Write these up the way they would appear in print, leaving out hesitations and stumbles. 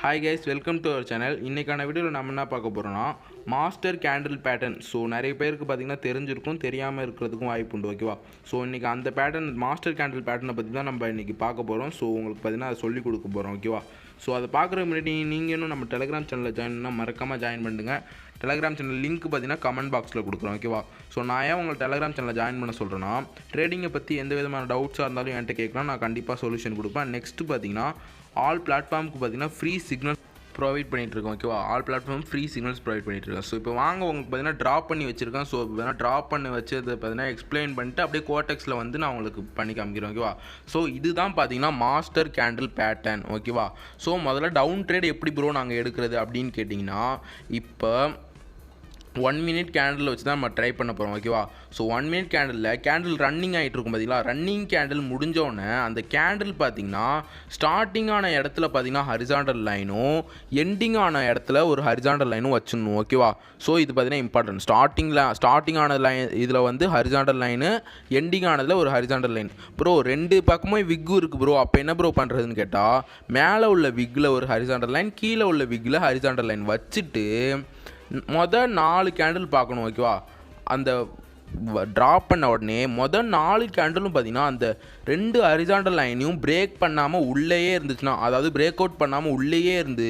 Hi guys, welcome to our channel. இன்னைக்கான வீடியோவில் நம்ம என்ன பார்க்க போகிறோம்னா மாஸ்டர் கேண்டில் பேட்டர்ன். ஸோ நிறைய பேருக்கு பார்த்தீங்கன்னா தெரிஞ்சிருக்கும், தெரியாமல் இருக்கிறதுக்கும் வாய்ப்பு உண்டு. ஓகேவா? ஸோ இன்றைக்கி அந்த பேட்டர்ன் மாஸ்டர் கேண்டில் பேட்டர்னை பற்றி தான் நம்ம இன்றைக்கி பார்க்க போகிறோம். ஸோ உங்களுக்கு பார்த்தீங்கன்னா அதை சொல்லிக் கொடுக்க போகிறோம். ஓகேவா? ஸோ அதை பார்க்குறதுக்கு முன்னாடி நீங்கள் இன்னும் நம்ம டெலிகிராம் சேனலில் ஜாயின் பண்ணால் மறக்காமல் ஜாயின் பண்ணுங்க. டெலிகிராம் சேனல் லிங்க் பார்த்தீங்கன்னா கமெண்ட் பாக்ஸில் கொடுக்குறோம். ஓகேவா? ஸோ நான் ஏன் உங்களை டெலிகிராம் சேனலில் ஜாயின் பண்ண சொல்கிறேன்னா, ட்ரேடிங்கை பற்றி எந்த விதமான டவுட்ஸாக இருந்தாலும் என்கிட்ட கேட்கலாம், நான் கண்டிப்பாக சொல்யூஷன் கொடுப்பேன். நெக்ஸ்ட்டு பார்த்தீங்கன்னா ஆல் பிளாட்ஃபார்முக்கு பார்த்தீங்கன்னா ஃப்ரீ சிக்னல் ப்ரொவைட் பண்ணிகிட்ருக்கோம். ஓகேவா? All platform free signals provide பண்ணிகிட்ருக்கோம். ஸோ இப்போ வாங்க உங்களுக்கு பார்த்தீங்கன்னா ட்ராப் பண்ணி வச்சுருக்கேன். ஸோ பார்த்தீங்கன்னா ட்ராப் பண்ணி வச்சது பார்த்தீங்கன்னா எக்ஸ்பிளைன் பண்ணிட்டு அப்படியே கோட்டெக்ஸில் வந்து நான் உங்களுக்கு பண்ணி காமிக்கிறேன். ஓகேவா? ஸோ இதுதான் பார்த்தீங்கன்னா மாஸ்டர் கேண்டில் பேட்டர்ன். ஓகேவா? ஸோ முதல்ல டவுன் ட்ரேட் எப்படி ப்ரோ நாங்கள் எடுக்கிறது அப்படின்னு கேட்டிங்கன்னா, இப்போ 1 minute கேண்டில் வச்சு தான் நம்ம ட்ரை பண்ண போகிறோம். ஓகேவா? ஸோ 1 minute கேண்டில் ரன்னிங் ஆகிட்டு இருக்கும். பார்த்தீங்களா? ரன்னிங் கேண்டில் முடிஞ்சோடனே அந்த கேண்டில் பார்த்தீங்கன்னா ஸ்டார்டிங் ஆன இடத்துல பார்த்தீங்கன்னா ஹரிசாண்டல் லைனும் எண்டிங் ஆன இடத்துல ஒரு ஹரிசாண்டல் லைனும் வச்சிடணும். ஓகேவா? ஸோ இது பார்த்தீங்கன்னா இம்பார்ட்டன்ட். ஸ்டார்டிங் ஆன லைன் இதில் வந்து ஹரிசாண்டல் லைனு, எண்டிங் ஆனதில் ஒரு ஹரிசாண்டல் லைன். ப்ரோ ரெண்டு பக்கமும் விக்கு இருக்குது ப்ரோ, அப்போ என்ன ப்ரோ பண்ணுறதுன்னு கேட்டால், மேலே உள்ள விக்கில் ஒரு ஹரிசாண்டல் லைன், கீழே உள்ள விக்கில் ஹரிசாண்டல் லைன் வச்சுட்டு மொதல் 4 கேண்டில் பார்க்கணும். ஓகேவா? அந்த ட்ராப் பண்ண உடனே மொதல் 4 கேண்டிலும் பார்த்தீங்கன்னா அந்த 2 ஹரிசாண்டல் லைனையும் பிரேக் பண்ணாமல் உள்ளேயே இருந்துச்சுன்னா, அதாவது பிரேக் அவுட் பண்ணாமல் உள்ளேயே இருந்து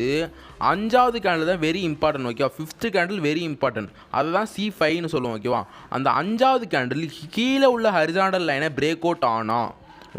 5வது கேண்டில் தான் வெரி இம்பார்ட்டன்ட். ஓகேவா? 5th கேண்டில் வெரி இம்பார்ட்டன்ட், அதை தான் C5ன்னு சொல்லுவோம். ஓகேவா? அந்த 5வது கேண்டில் கீழே உள்ள ஹரிசாண்டல் லைனை பிரேக் அவுட் ஆனால்,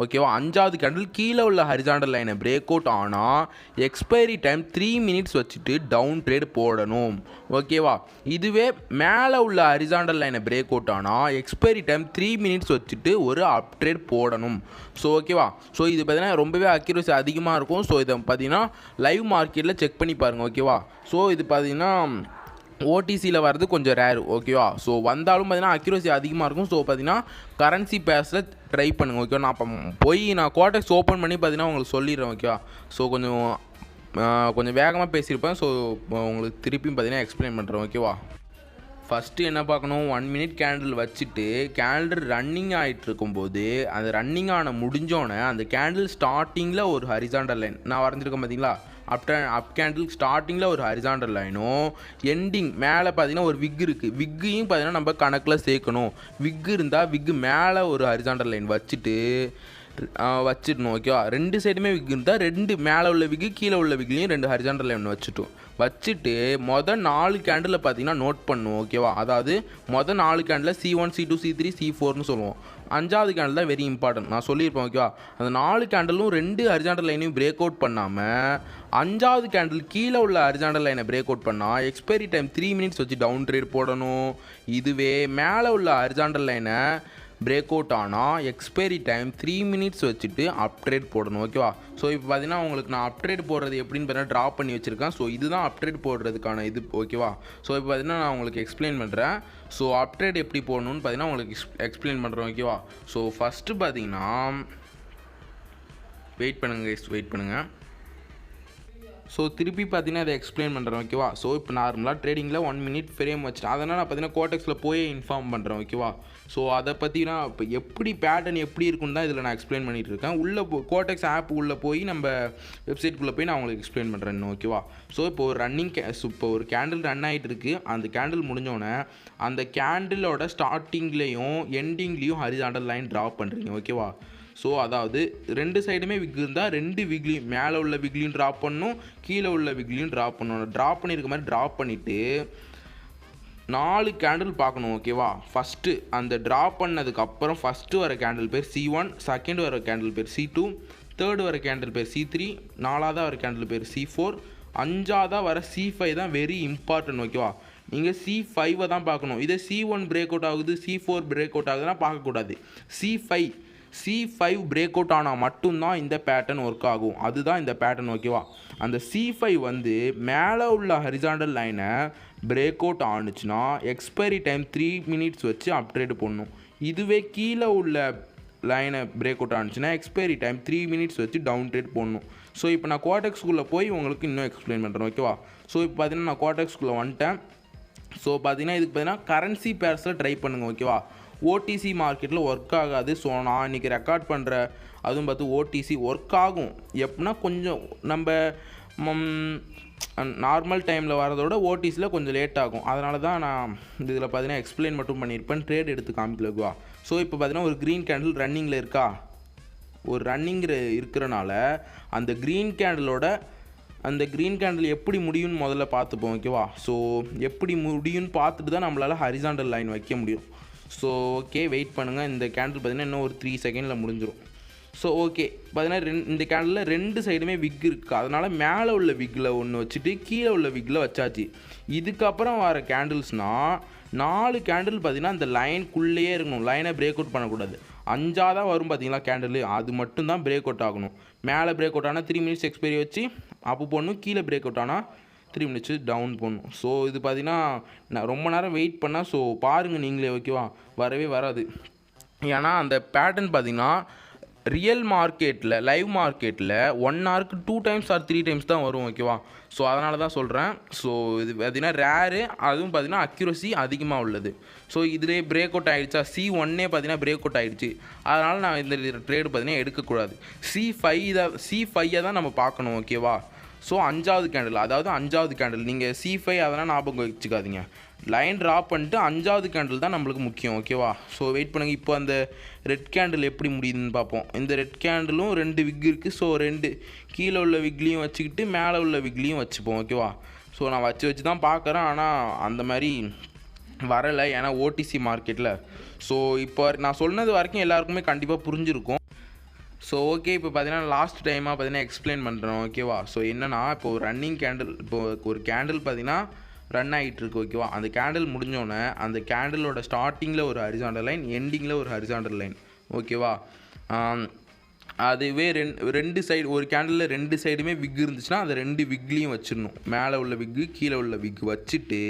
ஓகேவா, 5வது கேண்டில் கீழே உள்ள ஹரிசாண்டல் லைனை பிரேக் அவுட் ஆனால் எக்ஸ்பைரி டைம் 3 minutes வச்சுட்டு டவுன் ட்ரேட் போடணும். ஓகேவா? இதுவே மேலே உள்ள ஹரிசாண்டல் லைனை பிரேக் அவுட் ஆனால் எக்ஸ்பைரி டைம் 3 minutes வச்சுட்டு ஒரு அப் ட்ரேட் போடணும். ஸோ ஓகேவா? ஸோ இது பார்த்தீங்கன்னா ரொம்பவே அக்யூரசி அதிகமாக இருக்கும். ஸோ இதை பார்த்தீங்கன்னா லைவ் மார்க்கெட்டில் செக் பண்ணி பாருங்கள். ஓகேவா? ஸோ இது பார்த்தீங்கன்னா ஓடிசியில் வர்றது கொஞ்சம் ரேரு. ஓகேவா? ஸோ வந்தாலும் பார்த்தீங்கன்னா அக்யூரசி அதிகமாக இருக்கும். ஸோ பார்த்தீங்கன்னா கரன்சி பேஸில் ட்ரை பண்ணுங்கள். ஓகேவா? நான் இப்போ நான் கோட்டெக்ஸ் ஓப்பன் பண்ணி பார்த்தீங்கன்னா உங்களுக்கு சொல்லிடுறேன். ஓகேவா? ஸோ கொஞ்சம் வேகமாக பேசியிருப்பேன். ஸோ உங்களுக்கு திருப்பியும் பார்த்தீங்கன்னா எக்ஸ்பிளைன் பண்ணுறேன். ஓகேவா? ஃபஸ்ட்டு என்ன பார்க்கணும், 1 minute கேண்டில் வச்சுட்டு கேண்டில் ரன்னிங் ஆகிட்டு இருக்கும்போது அந்த ரன்னிங் ஆன முடிஞ்சோடனே அந்த கேண்டில் ஸ்டார்டிங்கில் ஒரு ஹரிசாண்டல் லைன் நான் வரைஞ்சிருக்கேன். பார்த்தீங்களா? அப் கேண்டில் ஸ்டார்டிங்கில் ஒரு ஹரிசாண்டல் லைனும் எண்டிங் மேலே பார்த்தீங்கன்னா ஒரு விக் இருக்குது. விக்கையும் பார்த்தீங்கன்னா நம்ம கணக்கில் சேர்க்கணும். விக்கு இருந்தால் விக்கு மேலே ஒரு ஹரிசாண்டல் லைன் வச்சிடணும். ஓகேவா? 2 சைடுமே விக் இருந்தால் 2 மேலே உள்ள விக்கு கீழே உள்ள விக்லையும் 2 ஹரிசாண்டல் லைன் வச்சுட்டு மொதல் 4 கேண்டில் பார்த்தீங்கன்னா நோட் பண்ணுவோம். ஓகேவா? அதாவது மொதல் 4 கேண்டில் C1 C2 C3 C4னு சொல்லுவோம். 5வது கேண்டில் தான் வெரி இம்பார்ட்டன்ட், நான் சொல்லியிருப்பேன். ஓகேவா? அந்த 4 கேண்டிலும் 2 ஹரிசாண்டல் லைனையும் பிரேக் அவுட் பண்ணாமல் 5வது கேண்டில் கீழே உள்ள ஹரிசாண்டல் லைனை பிரேக் அவுட் பண்ணால் எக்ஸ்பைரி டைம் 3 minutes வச்சு டவுன் ட்ரேட் போடணும். இதுவே மேலே உள்ள ஹரிசாண்டல் லைனை பிரேக் அவுட் ஆனால் எக்ஸ்பைரி டைம் 3 minutes வச்சுட்டு அப் ட்ரேட் போடணும். ஓகேவா? ஸோ இப்போ பார்த்தீங்கன்னா உங்களுக்கு நான் அப் ட்ரேட் போடுறது எப்படின்னு பார்த்தீங்கன்னா ட்ராப் பண்ணி வச்சுருக்கேன். ஸோ இதுதான் அப் ட்ரேட் போடுறதுக்கான இது. ஓகேவா? ஸோ இப்போ பார்த்தீங்கன்னா நான் உங்களுக்கு எக்ஸ்பிளைன் பண்ணுறேன். ஸோ அப் ட்ரேட் எப்படி போடணும்னு பார்த்தீங்கன்னா உங்களுக்கு எக்ஸ்பிளைன் பண்ணுறேன். ஓகேவா? ஸோ ஃபஸ்ட்டு பார்த்தீங்கன்னா வெயிட் பண்ணுங்கள். ஸோ திருப்பி பார்த்தீங்கன்னா அதை எக்ஸ்பிளைன் பண்ணுறேன். ஓகேவா? ஸோ இப்போ நார்மலாக ட்ரேடிங்கில் 1 minute ஃப்ரேம் வச்சுட்டேன். அதனால் நான் பார்த்தீங்கன்னா கோட்டெக்ஸில் போய் இன்ஃபார்ம் பண்ணுறேன். ஓகேவா? ஸோ அதை பற்றினா இப்போ எப்படி பேட்டர்ன் எப்படி இருக்குன்னு தான் இதில் நான் எக்ஸ்பிளைன் பண்ணிகிட்டு இருக்கேன். உள்ளே கோட்டெக்ஸ் ஆப் உள்ளே போய் நம்ம வெப்சைட்டுக்குள்ளே போய் நான் உங்களுக்கு எக்ஸ்பிளைன் பண்ணுறேன். ஓகேவா? ஸோ இப்போ ஒரு இப்போ ஒரு கேண்டில் ரன் ஆகிட்டு இருக்குது. அந்த கேண்டில் முடிஞ்சோடனே அந்த கேண்டிலோட ஸ்டார்டிங்லேயும் எண்டிங்லேயும் ஹரிசாண்டல் லைன் ட்ராப் பண்ணுறீங்க. ஓகேவா? ஸோ அதாவது 2 சைடுமே விக் இருந்தால் 2 விக்லையும் மேலே உள்ள விக்லையும் ட்ராப் பண்ணணும், கீழே உள்ள விக்லையும் ட்ராப் பண்ணணும். ட்ராப் பண்ணியிருக்க மாதிரி ட்ராப் பண்ணிவிட்டு 4 கேண்டில் பார்க்கணும். ஓகேவா? ஃபஸ்ட்டு அந்த ட்ராப் பண்ணதுக்கப்புறம் ஃபஸ்ட்டு வர கேண்டில் பேர் C1, செகண்ட் வர கேண்டில் பேர் C2, தேர்டு வர கேண்டில் பேர் C3, 4வது வர கேண்டில் பேர் C4, 5வது வர C5 தான் வெரி இம்பார்ட்டன்ட். ஓகேவா? நீங்கள் C5 தான் பார்க்கணும். இதே C1 பிரேக் அவுட் ஆகுது, C4 பிரேக் அவுட் ஆகுதுன்னா பார்க்கக்கூடாது. C5 பிரேக் அவுட் ஆனால் மட்டும்தான் இந்த பேட்டர்ன் ஒர்க் ஆகும். அதுதான் இந்த பேட்டர்ன். ஓகேவா? அந்த C5 வந்து மேலே உள்ள ஹரிசாண்டல் லைனை பிரேக் அவுட் ஆணுச்சுன்னா எக்ஸ்பைரி டைம் 3 minutes வச்சு அப் ட்ரேட் போடணும். இதுவே கீழே உள்ள லைனை பிரேக் அவுட் ஆணுச்சுன்னா எக்ஸ்பைரி டைம் 3 minutes வச்சு டவுன் ட்ரேட் போடணும். ஸோ இப்போ நான் கோட்டெக்ஸ்குள்ளே போய் உங்களுக்கு இன்னும் எக்ஸ்பிளைன் பண்ணுறேன். ஓகேவா? ஸோ இப்போ பார்த்தீங்கன்னா நான் கோட்டெக்ஸ்குள்ளே வந்துட்டேன். ஸோ பார்த்தீங்கன்னா இதுக்கு பார்த்தீங்கன்னா கரன்சி பேர்ஸில் ட்ரை பண்ணுங்கள். ஓகேவா? ஓடிசி மார்க்கெட்டில் ஒர்க் ஆகாது. ஸோ நான் இன்றைக்கி ரெக்கார்ட் பண்ணுற அதுவும் பார்த்து ஓடிசி ஒர்க் ஆகும் எப்படின்னா கொஞ்சம் நம்ம நார்மல் டைமில் வரதோட ஓடிஸில் கொஞ்சம் லேட் ஆகும். அதனால தான் நான் இதில் பார்த்தீங்கன்னா எக்ஸ்பிளைன் மட்டும் பண்ணியிருப்பேன், ட்ரேட் எடுத்து காமிக்கலக்குவா. ஸோ இப்போ பார்த்தீங்கன்னா ஒரு க்ரீன் கேண்டில் ரன்னிங்கில் இருக்கா, ஒரு ரன்னிங்கிற இருக்கிறனால அந்த க்ரீன் கேண்டில் எப்படி முடியும்னு முதல்ல பார்த்துப்போம். ஓகேவா. ஸோ எப்படி முடியும்னு பார்த்துட்டு தான் நம்மளால் ஹரிசாண்டல் லைன் வைக்க முடியும். ஸோ ஓகே, வெயிட் பண்ணுங்கள். இந்த கேண்டில் பார்த்தீங்கன்னா இன்னும் ஒரு 3 செகண்டில் முடிஞ்சிடும். ஸோ ஓகே, பார்த்தீங்கன்னா இந்த கேண்டில் 2 சைடுமே விக் இருக்குது. அதனால் மேலே உள்ள விக்கில் ஒன்று வச்சுட்டு கீழே உள்ள விக்கில் வச்சாச்சு. இதுக்கப்புறம் வர கேண்டில்ஸ்னால் 4 கேண்டில் பார்த்தீங்கன்னா அந்த லைனுக்குள்ளேயே இருக்கணும், லைனை பிரேக் அவுட் பண்ணக்கூடாது. 5 தான் வரும் பார்த்தீங்களா கேண்டில், அது மட்டும்தான் பிரேக் அவுட் ஆகணும். மேலே பிரேக் அவுட் ஆனால் 3 மினிட்ஸ் எக்ஸ்பைரி வச்சு அப்பு போடணும், கீழே பிரேக் அவுட் ஆனால் 3 மினிட்ஸ் டவுன் போடணும். ஸோ இது பார்த்தீங்கன்னா நான் ரொம்ப நேரம் வெயிட் பண்ணால், ஸோ பாருங்கள் நீங்களே. ஓகேவா, வரவே வராது. ஏன்னா அந்த பேட்டர்ன் பார்த்தீங்கன்னா ரியல் மார்க்கெட்டில், லைவ் மார்க்கெட்டில் 1 ஹவருக்கு 2 டைம்ஸ் ஆர் 3 டைம்ஸ் தான் வரும். ஓகேவா. ஸோ அதனால தான் சொல்கிறேன். ஸோ இது பார்த்தீங்கன்னா ரேரு, அதுவும் பார்த்தீங்கன்னா அக்யூரசி அதிகமாக உள்ளது. ஸோ இதிலே பிரேக் அவுட் ஆகிடுச்சா, C1 பார்த்தீங்கன்னா பிரேக் அவுட் ஆகிடுச்சு. அதனால் நான் இந்த ட்ரேடு பார்த்தீங்கன்னா எடுக்கக்கூடாது. C5 தான் நம்ம பார்க்கணும். ஓகேவா. ஸோ 5வது கேண்டில், அதாவது 5வது கேண்டில், நீங்கள் C5 அதெல்லாம் ஞாபகம் வச்சுக்காதீங்க. லைன் ட்ராப் பண்ணிட்டு 5வது கேண்டில் தான் நம்மளுக்கு முக்கியம். ஓகேவா. ஸோ வெயிட் பண்ணுங்கள். இப்போ அந்த ரெட் கேண்டில் எப்படி முடியுதுன்னு பார்ப்போம். இந்த ரெட் கேண்டிலும் 2 விக் இருக்குது. ஸோ 2 கீழே உள்ள விக்லேயும் வச்சுக்கிட்டு மேலே உள்ள விக்லேயும் வச்சுப்போம். ஓகேவா. ஸோ நான் வச்சு தான் பார்க்குறேன், ஆனால் அந்த மாதிரி வரலை, ஏன்னா ஓடிசி மார்க்கெட்டில். ஸோ இப்போ நான் சொன்னது வரைக்கும் எல்லாருக்குமே கண்டிப்பாக புரிஞ்சிருக்கும். ஸோ ஓகே, இப்போ பார்த்தீங்கன்னா லாஸ்ட் டைமாக பார்த்தீங்கன்னா எக்ஸ்பிளைன் பண்ணுறோம். ஓகேவா. ஸோ என்னென்னா, இப்போ ரன்னிங் கேண்டில், இப்போ ஒரு கேண்டில் பார்த்தீங்கன்னா ரன் ஆகிட்டு இருக்கு. ஓகேவா. அந்த கேண்டில் முடிஞ்சோடனே அந்த கேண்டிலோட ஸ்டார்டிங்கில் ஒரு ஹரிசாண்டல் லைன், எண்டிங்கில் ஒரு ஹரிசாண்டல் லைன். ஓகேவா. அதுவே ரெண்டு சைடு, ஒரு கேண்டிலில் 2 சைடுமே விக் இருந்துச்சுன்னா அந்த 2 விக்லேயும் வச்சிடணும். மேலே உள்ள விக்கு கீழே உள்ள விக் வச்சுட்டு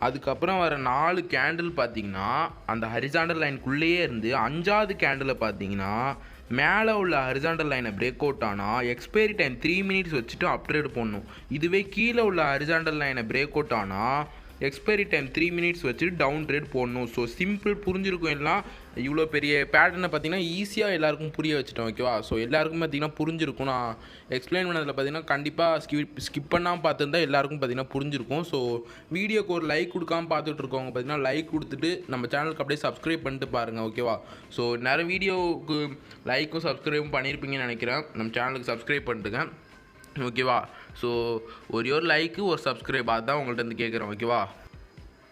அதுக்கப்புறம் வர 4 கேண்டில் பார்த்தீங்கன்னா அந்த ஹரிசாண்டல் லைனுக்குள்ளேயே இருந்து 5வது கேண்டில் பார்த்தீங்கன்னா மேலே உள்ள ஹரிசாண்டல் லைனை பிரேக் அவுட் ஆனால் எக்ஸ்பைரி டைம் 3 மினிட்ஸ் வச்சுட்டு அப்ட்ரேட் போடணும். இதுவே கீழே உள்ள ஹரிசாண்டல் லைனை பிரேக் அவுட் ஆனால் எக்ஸ்பைரி டைம் 3 மினிட்ஸ் வச்சுட்டு டவுன் ட்ரேட் போடணும். ஸோ சிம்பிள், புரிஞ்சிருக்கும் எல்லாம். இவ்வளோ பெரிய பேட்டர்னை பார்த்தீங்கன்னா ஈஸியாக எல்லாருக்கும் புரிய வச்சுட்டோம். ஓகேவா. ஸோ எல்லாருக்கும் பார்த்தீங்கன்னா புரிஞ்சிருக்கும். நான் எக்ஸ்பிளைன் பண்ணதில் பார்த்தீங்கன்னா கண்டிப்பாக ஸ்கிப் பண்ணாமல் பார்த்துருந்தா எல்லாருக்கும் பார்த்தீங்கன்னா புரிஞ்சிருக்கும். ஸோ வீடியோக்கு ஒரு லைக் கொடுக்காமல் பார்த்துட்டு இருக்கவங்க பார்த்தீங்கன்னா லைக் கொடுத்துட்டு நம்ம சேனலுக்கு அப்படியே சப்ஸ்கிரைப் பண்ணிட்டு பாருங்கள். ஓகேவா. ஸோ நிறைய வீடியோவுக்கு லைக்கும் சப்ஸ்கிரைபும் பண்ணியிருப்பீங்கன்னு நினைக்கிறேன். நம்ம சேனலுக்கு சப்ஸ்கிரைப் பண்ணிட்டுங்க. ஓகேவா. ஸோ ஒரு லைக்கு ஒரு சப்ஸ்கிரைப், அதுதான் உங்கள்கிட்ட இருந்து கேட்குறேன். ஓகேவா.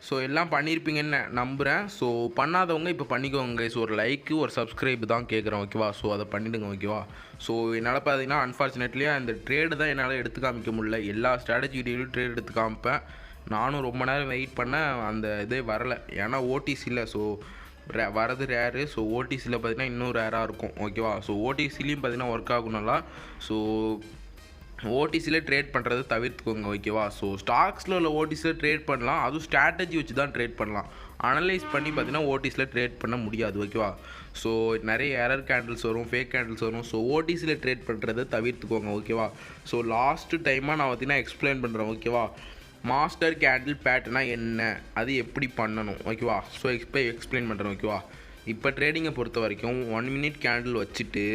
ஸோ எல்லாம் பண்ணியிருப்பீங்கன்னு நம்புகிறேன். ஸோ பண்ணாதவங்க இப்போ பண்ணிக்கோங்க. ஸோ ஒரு லைக்கு ஒரு சப்ஸ்கிரைப் தான் கேட்குறேன். ஓகேவா. ஸோ அதை பண்ணிவிடுங்க. ஓகேவா. ஸோ என்னால் பார்த்தீங்கன்னா அன்ஃபார்ச்சுனேட்லி அந்த ட்ரேடு தான் என்னால் எடுத்து காமிக்க முடியல. எல்லா ஸ்ட்ராட்டஜி வீடியோலையும் ட்ரேட் எடுத்து காமிப்பேன். நானும் ரொம்ப நேரம் வெயிட் பண்ணேன், அந்த இதே வரலை. ஏன்னா ஓடிசியில் ஸோ வரது ரேரு. ஸோ ஓடிசியில் பார்த்தீங்கன்னா இன்னும் ரேராக இருக்கும். ஓகேவா. ஸோ ஓடிசிலையும் பார்த்தீங்கன்னா ஒர்க் ஆகும் நல்லா. ஸோ ஓடிசியில் ட்ரேட் பண்ணுறது தவிர்த்துக்கோங்க. ஓகேவா. ஸோ ஸ்டாக்ஸில் உள்ள ஓடிசியில் ட்ரேட் பண்ணலாம், அதுவும் ஸ்ட்ராட்டஜி வச்சு தான் ட்ரேட் பண்ணலாம். அனலைஸ் பண்ணி பார்த்தீங்கன்னா ஓடிசியில் ட்ரேட் பண்ண முடியாது. ஓகேவா. ஸோ நிறைய எரர் கேண்டில்ஸ் வரும், ஃபேக் கேண்டில்ஸ் வரும். ஸோ ஓடிசியில் ட்ரேட் பண்ணுறதை தவிர்த்துக்கோங்க. ஓகேவா. ஸோ லாஸ்ட்டு டைமாக நான் பார்த்தீங்கன்னா எக்ஸ்பிளைன் பண்ணுறேன். ஓகேவா. மாஸ்டர் கேண்டில் பேட்டர்னா என்ன, அது எப்படி பண்ணணும். ஓகேவா. ஸோ எக்ஸ்பிளைன் பண்ணுறேன். ஓகேவா. இப்போ ட்ரேடிங்கை பொறுத்த வரைக்கும் 1 மினிட் கேண்டில் வச்சுட்டு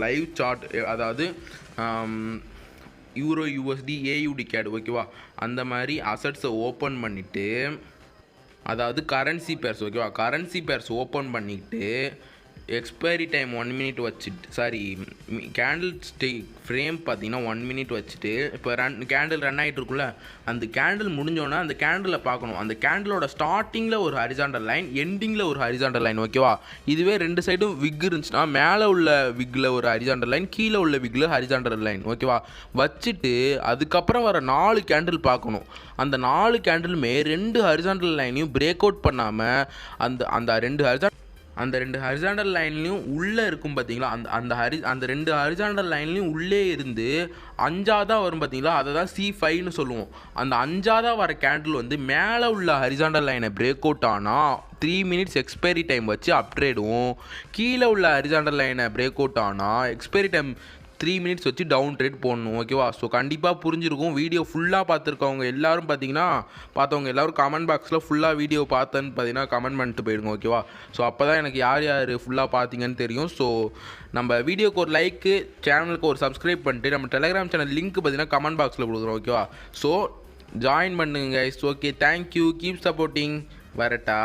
லைவ் சார்ட், அதாவது யூரோ, USD, AUD கேட். ஓகேவா. அந்த மாதிரி அசட்ஸை ஓப்பன் பண்ணிவிட்டு, அதாவது கரன்சி பேர்ஸ். ஓகேவா. கரன்சி பேர்ஸ் ஓப்பன் பண்ணிவிட்டு எக்ஸ்பைரி டைம் 1 மினிட் வச்சுட்டு, கேண்டில் ஸ்டிக் ஃப்ரேம் பார்த்தீங்கன்னா 1 மினிட் வச்சுட்டு, இப்போ கேண்டில் ரன் ஆகிட்டு இருக்குல்ல, அந்த கேண்டில் முடிஞ்சோன்னா அந்த கேண்டிலை பார்க்கணும். அந்த கேண்டிலோட ஸ்டார்டிங்கில் ஒரு ஹரிசாண்டல் லைன், எண்டிங்கில் ஒரு ஹரிசாண்டல் லைன். ஓகேவா. இதுவே 2 சைடும் விக் இருந்துச்சுன்னா மேலே உள்ள விக்கில் ஒரு ஹரிசாண்டல் லைன், கீழே உள்ள விக்கில் ஹரிசாண்டல் லைன். ஓகேவா. வச்சுட்டு அதுக்கப்புறம் வர 4 கேண்டில் பார்க்கணும். அந்த 4 கேண்டிலுமே 2 ஹரிசாண்டல் லைனையும் பிரேக் அவுட் பண்ணாமல் அந்த 2 ஹரிசாண்டல் லைன்லையும் உள்ளே இருக்கும் பார்த்தீங்களா, அந்த 2 ஹரிசாண்டல் லைன்லையும் உள்ளே இருந்து 5ஆவதாக வரும் பார்த்தீங்களா, அதை தான் C5ன்னு சொல்லுவோம். அந்த 5ஆவதாக வர கேண்டில் வந்து மேலே உள்ள ஹரிசாண்டல் லைனை பிரேக் அவுட் ஆனால் 3 மினிட்ஸ் எக்ஸ்பைரி டைம் வச்சு அப்ட்ரேடும், கீழே உள்ள ஹரிசாண்டல் லைனை பிரேக் அவுட் ஆனால் எக்ஸ்பைரி டைம் 3 மினிட்ஸ் வச்சு டவுன் ட்ரேட் போடணும் ஓகேவா. ஸோ கண்டிப்பாக புரிஞ்சிருக்கும். வீடியோ ஃபுல்லாக பார்த்துருக்கவங்க எல்லாரும் பார்த்தீங்கன்னா பார்த்தவங்க எல்லோரும் கமெண்ட் பாக்ஸில் ஃபுல்லாக வீடியோ பார்த்தேன்னு பார்த்தீங்கன்னா கமெண்ட் பண்ணிட்டு போயிடுங்க ஓகேவா. ஸோ அப்போ தான் எனக்கு யார் யார் ஃபுல்லாக பார்த்தீங்கன்னு தெரியும். ஸோ நம்ம வீடியோக்கு ஒரு லைக்கு, சேனலுக்கு ஒரு சப்ஸ்கிரைப் பண்ணிட்டு நம்ம டெலிகிராம் சேனல் லிங்க் பார்த்தீங்கன்னா கமெண்ட் பாக்ஸில் கொடுக்குறோம் ஓகேவா. ஸோ ஜாயின் பண்ணுங்க guys. Okay, thank you, keep supporting. வரட்டா.